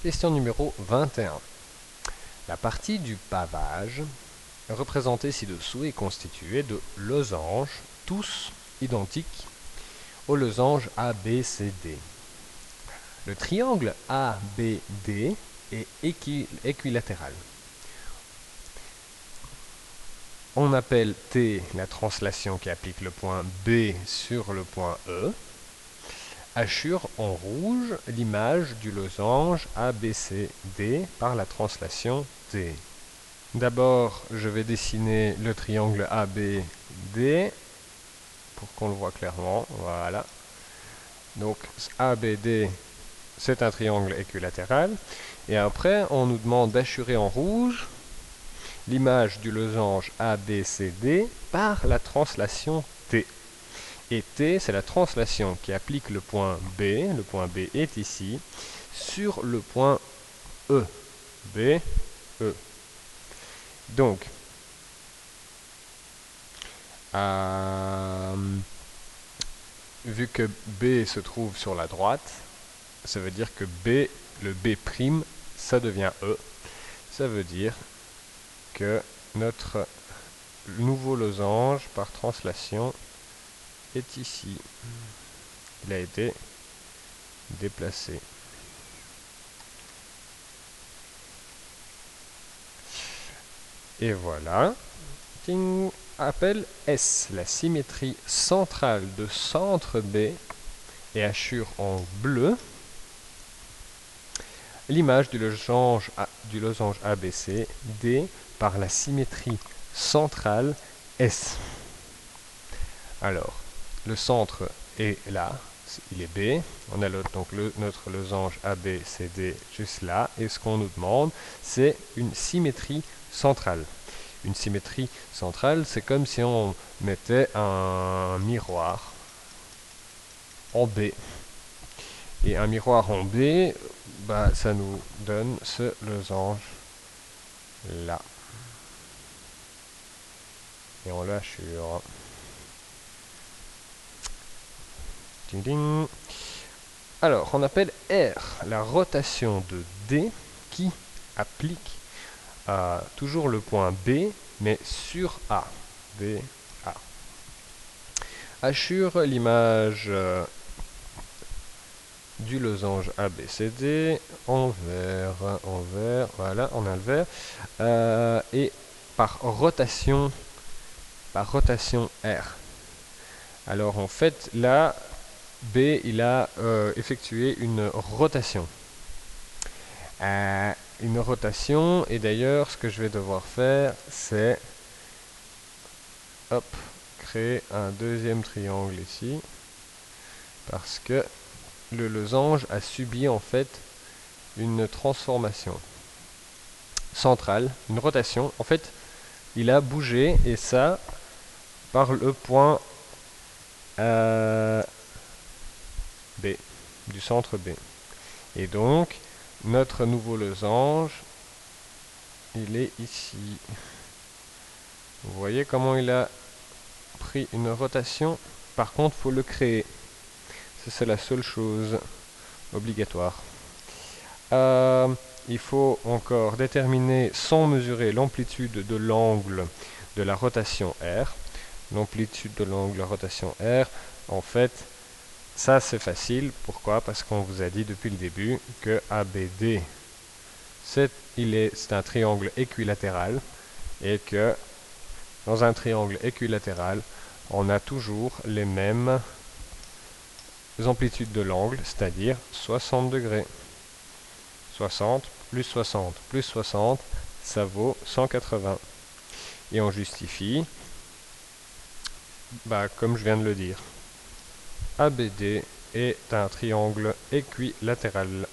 Question numéro 21. La partie du pavage représentée ci-dessous est constituée de losanges, tous identiques au losange ABCD. Le triangle ABD est équilatéral. On appelle T la translation qui applique le point B sur le point E. Hachure en rouge l'image du losange ABCD par la translation T. D'abord, je vais dessiner le triangle ABD pour qu'on le voit clairement. Voilà. Donc ABD, c'est un triangle équilatéral. Et après, on nous demande d'hachurer en rouge l'image du losange ABCD par la translation T. Et T, c'est la translation qui applique le point B. Le point B est ici, sur le point E. B, E. Donc, vu que B se trouve sur la droite, ça veut dire que B, le B', ça devient E. Ça veut dire que notre nouveau losange, par translation, est ici. Il a été déplacé. Et voilà. Ting. Appelle S la symétrie centrale de centre B et hachure en bleu l'image du losange ABC D par la symétrie centrale S. Alors, le centre est là, il est B. On a donc notre losange ABCD juste là. Et ce qu'on nous demande, c'est une symétrie centrale. Une symétrie centrale, c'est comme si on mettait un miroir en B. Et un miroir en B, bah, ça nous donne ce losange là. Et on l'hachure. Ding ding. Alors, on appelle R la rotation de D qui applique toujours le point B, mais sur A. B, A. Hachure l'image du losange ABCD en vert, voilà, on a le vert, et par rotation R. Alors en fait, là, B, il a effectué une rotation. Et d'ailleurs, ce que je vais devoir faire, c'est créer un deuxième triangle ici, parce que le losange a subi en fait une transformation centrale, une rotation. En fait, il a bougé, et ça par le point B, du centre B. Et donc, notre nouveau losange, il est ici. Vous voyez comment il a pris une rotation? Par contre, il faut le créer. C'est la seule chose obligatoire. Il faut encore déterminer sans mesurer l'amplitude de l'angle de la rotation R. L'amplitude de l'angle de rotation R, en fait, ça c'est facile. Pourquoi? Parce qu'on vous a dit depuis le début que ABD, c'est un triangle équilatéral, et que dans un triangle équilatéral, on a toujours les mêmes amplitudes de l'angle, c'est-à-dire 60 degrés. 60 plus 60 plus 60, ça vaut 180. Et on justifie, comme je viens de le dire. ABD est un triangle équilatéral.